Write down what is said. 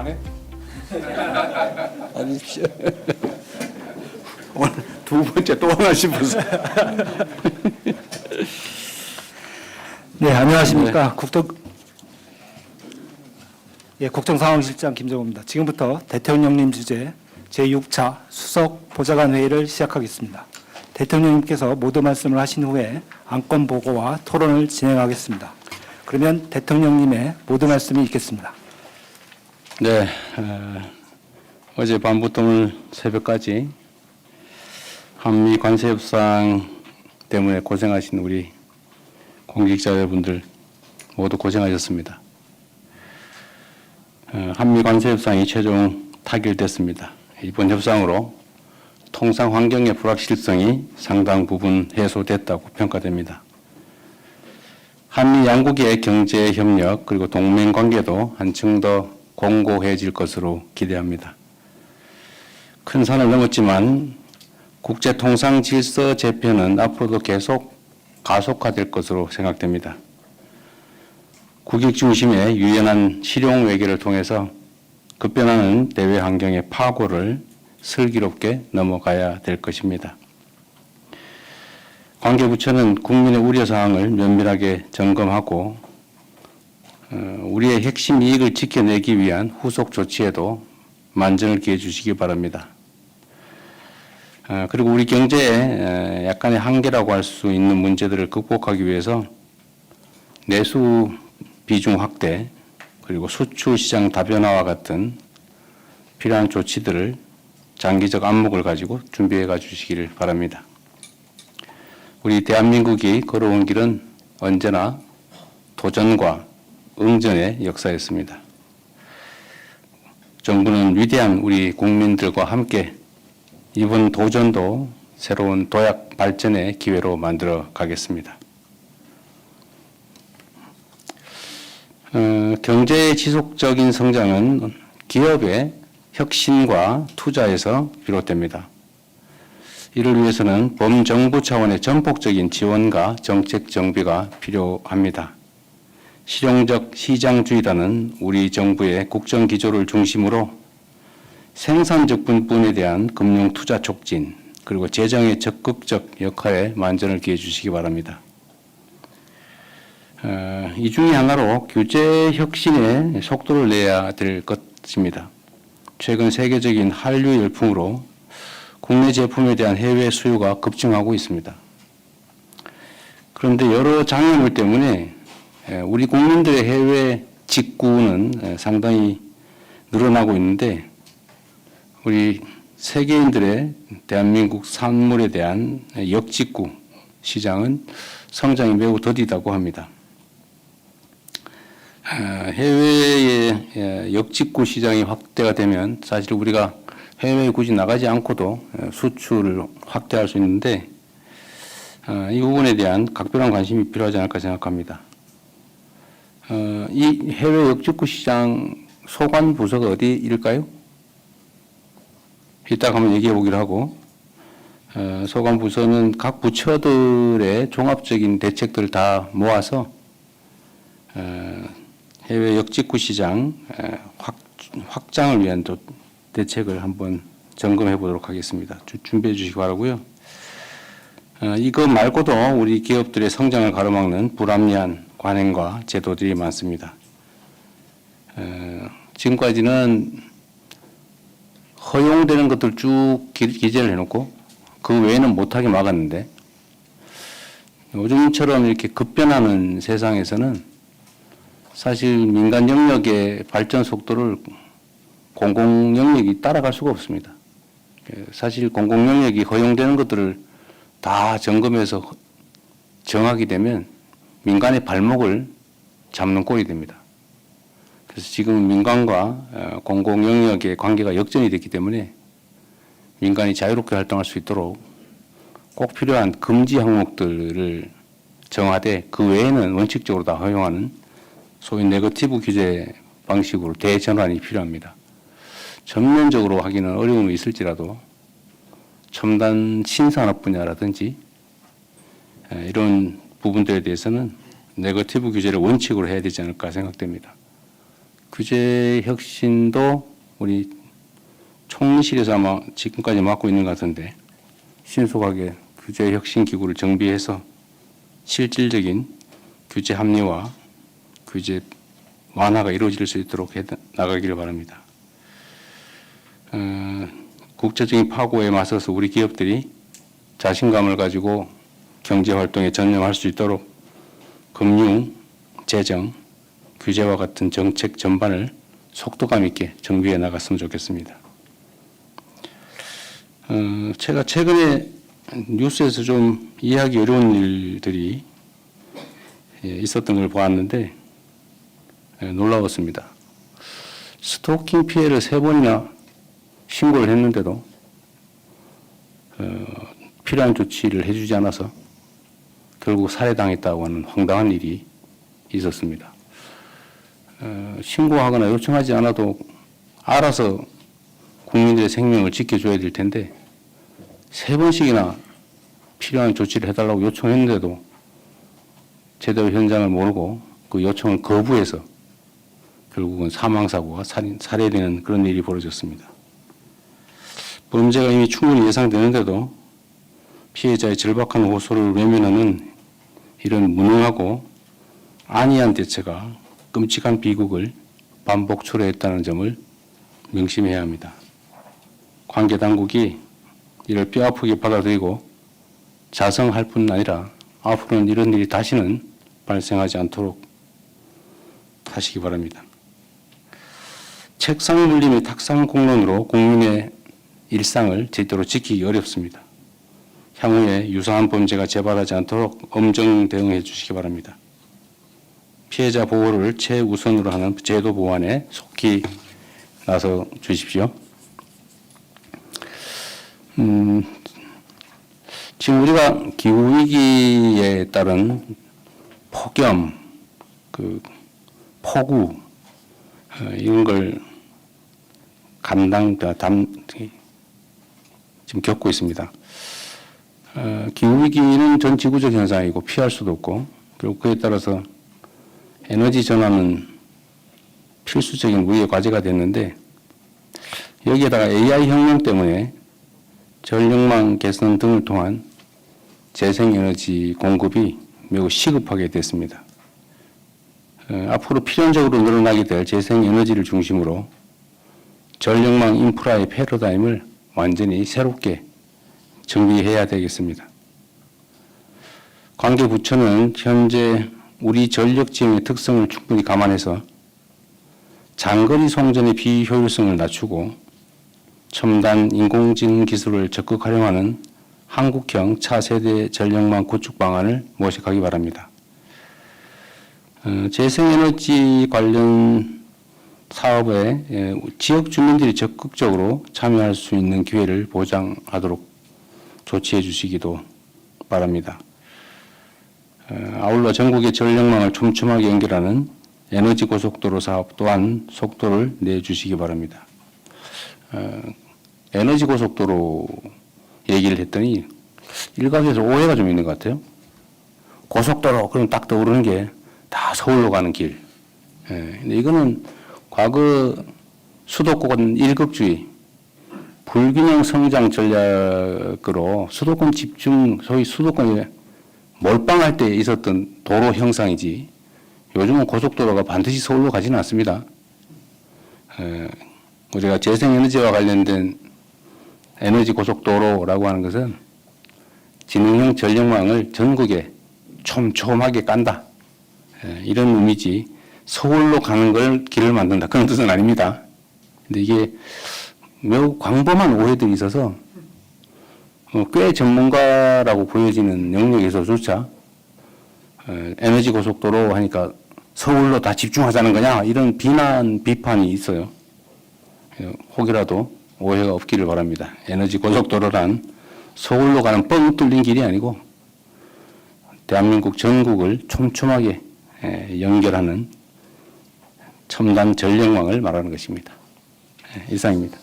안 해? 하십시오. 오늘 두 번째 또 하나 싶어서. 네, 안녕하십니까. 국정상황실장 김정호입니다. 지금부터 대통령님 주재 제6차 수석 보좌관 회의를 시작하겠습니다. 대통령님께서 모두 말씀을 하신 후에 안건 보고와 토론을 진행하겠습니다. 그러면 대통령님의 모두 말씀이 있겠습니다. 네, 어제 밤부터 오늘 새벽까지 한미 관세 협상 때문에 고생하신 우리 공직자 여러분들 모두 고생하셨습니다. 한미 관세 협상이 최종 타결됐습니다. 이번 협상으로 통상 환경의 불확실성이 상당 부분 해소됐다고 평가됩니다. 한미 양국의 경제 협력 그리고 동맹 관계도 한층 더 공고해질 것으로 기대합니다. 큰 산을 넘었지만 국제 통상 질서 재편은 앞으로도 계속 가속화될 것으로 생각됩니다. 국익 중심의 유연한 실용 외교를 통해서 급변하는 대외 환경의 파고를 슬기롭게 넘어가야 될 것입니다. 관계부처는 국민의 우려사항을 면밀하게 점검하고 우리의 핵심 이익을 지켜내기 위한 후속 조치에도 만전을 기해 주시기 바랍니다. 그리고 우리 경제에 약간의 한계라고 할 수 있는 문제들을 극복하기 위해서 내수 비중 확대 그리고 수출 시장 다변화와 같은 필요한 조치들을 장기적 안목을 가지고 준비해 가 주시기를 바랍니다. 우리 대한민국이 걸어온 길은 언제나 도전과 응전의 역사였습니다. 정부는 위대한 우리 국민들과 함께 이번 도전도 새로운 도약 발전의 기회로 만들어 가겠습니다. 경제의 지속적인 성장은 기업의 혁신과 투자에서 비롯됩니다. 이를 위해서는 범정부 차원의 전폭적인 지원과 정책 정비가 필요합니다. 실용적 시장주의라는 우리 정부의 국정 기조를 중심으로 생산적 분분에 대한 금융 투자 촉진 그리고 재정의 적극적 역할에 만전을 기해 주시기 바랍니다. 이 중에 하나로 규제 혁신에 속도를 내야 될 것입니다. 최근 세계적인 한류 열풍으로 국내 제품에 대한 해외 수요가 급증하고 있습니다. 그런데 여러 장애물 때문에 우리 국민들의 해외 직구는 상당히 늘어나고 있는데 우리 세계인들의 대한민국 산물에 대한 역직구 시장은 성장이 매우 더디다고 합니다. 해외의 역직구 시장이 확대가 되면 사실 우리가 해외에 굳이 나가지 않고도 수출을 확대할 수 있는데 이 부분에 대한 각별한 관심이 필요하지 않을까 생각합니다. 이 해외 역직구 시장 소관 부서가 어디일까요? 이따가 한번 얘기해 보기로 하고 소관 부서는 각 부처들의 종합적인 대책들을 다 모아서 해외 역직구 시장 확장을 위한 대책을 한번 점검해 보도록 하겠습니다. 준비해 주시기 바라고요. 이거 말고도 우리 기업들의 성장을 가로막는 불합리한 관행과 제도들이 많습니다. 지금까지는 허용되는 것들 쭉 기재를 해놓고 그 외에는 못하게 막았는데 요즘처럼 이렇게 급변하는 세상에서는 사실 민간 영역의 발전 속도를 공공 영역이 따라갈 수가 없습니다. 사실 공공 영역이 허용되는 것들을 다 점검해서 정하게 되면 민간의 발목을 잡는 꼴이 됩니다. 그래서 지금 민간과 공공 영역의 관계가 역전이 됐기 때문에 민간이 자유롭게 활동할 수 있도록 꼭 필요한 금지 항목들을 정하되 그 외에는 원칙적으로 다 허용하는 소위 네거티브 규제 방식으로 대전환이 필요합니다. 전면적으로 하기는 어려움이 있을지라도 첨단 신산업 분야라든지 이런 부분들에 대해서는 네거티브 규제를 원칙으로 해야 되지 않을까 생각됩니다. 규제 혁신도 우리 총리실에서 아마 지금까지 맡고 있는 것 같은데 신속하게 규제 혁신 기구를 정비해서 실질적인 규제 합리화, 규제 완화가 이루어질 수 있도록 해 나가기를 바랍니다. 국제적인 파고에 맞서서 우리 기업들이 자신감을 가지고 경제 활동에 전념할 수 있도록 금융, 재정, 규제와 같은 정책 전반을 속도감 있게 정비해 나갔으면 좋겠습니다. 제가 최근에 뉴스에서 좀 이해하기 어려운 일들이 있었던 걸 보았는데 놀라웠습니다. 스토킹 피해를 3번이나 신고를 했는데도 필요한 조치를 해주지 않아서 결국 살해당했다고 하는 황당한 일이 있었습니다. 신고하거나 요청하지 않아도 알아서 국민들의 생명을 지켜줘야 될 텐데 3번씩이나 필요한 조치를 해달라고 요청했는데도 제대로 현장을 모르고 그 요청을 거부해서 결국은 사망사고가 살해되는 그런 일이 벌어졌습니다. 문제가 이미 충분히 예상되는데도 피해자의 절박한 호소를 외면하는 이런 무능하고 안이한 대처가 끔찍한 비극을 반복 초래했다는 점을 명심해야 합니다. 관계 당국이 이를 뼈아프게 받아들이고 자성할 뿐 아니라 앞으로는 이런 일이 다시는 발생하지 않도록 하시기 바랍니다. 책상 물림의 탁상 공론으로 국민의 일상을 제대로 지키기 어렵습니다. 향후에 유사한 범죄가 재발하지 않도록 엄정 대응해 주시기 바랍니다. 피해자 보호를 최우선으로 하는 제도 보완에 속히 나서 주십시오. 지금 우리가 기후위기에 따른 폭염, 폭우, 이런 걸 지금 겪고 있습니다. 기후위기는 전 지구적 현상이고 피할 수도 없고, 그리고 그에 따라서 에너지 전환은 필수적인 우리의 과제가 됐는데, 여기에다가 AI 혁명 때문에 전력망 개선 등을 통한 재생에너지 공급이 매우 시급하게 됐습니다. 앞으로 필연적으로 늘어나게 될 재생에너지를 중심으로 전력망 인프라의 패러다임을 완전히 새롭게 정비해야 되겠습니다. 관계 부처는 현재 우리 전력 지형의 특성을 충분히 감안해서 장거리 송전의 비효율성을 낮추고 첨단 인공지능 기술을 적극 활용하는 한국형 차세대 전력망 구축 방안을 모색하기 바랍니다. 재생에너지 관련 사업에 지역 주민들이 적극적으로 참여할 수 있는 기회를 보장하도록 조치해 주시기도 바랍니다. 아울러 전국의 전력망을 촘촘하게 연결하는 에너지 고속도로 사업 또한 속도를 내주시기 바랍니다. 에너지 고속도로 얘기를 했더니 일각에서 오해가 좀 있는 것 같아요. 고속도로 그럼 딱 떠오르는 게 다 서울로 가는 길. 근데 이거는 과거 수도권 일극주의, 불균형 성장 전략으로 수도권 집중, 소위 수도권에 몰빵할 때 있었던 도로 형상이지 요즘은 고속도로가 반드시 서울로 가지는 않습니다. 우리가 재생에너지와 관련된 에너지 고속도로라고 하는 것은 지능형 전력망을 전국에 촘촘하게 깐다. 이런 의미지 서울로 가는 걸 길을 만든다. 그런 뜻은 아닙니다. 근데 이게 매우 광범한 오해들이 있어서 꽤 전문가라고 보여지는 영역에서조차 에너지 고속도로 하니까 서울로 다 집중하자는 거냐 이런 비난 비판이 있어요. 혹이라도 오해가 없기를 바랍니다. 에너지 고속도로란 서울로 가는 뻥 뚫린 길이 아니고 대한민국 전국을 촘촘하게 연결하는 첨단 전력망을 말하는 것입니다. 이상입니다.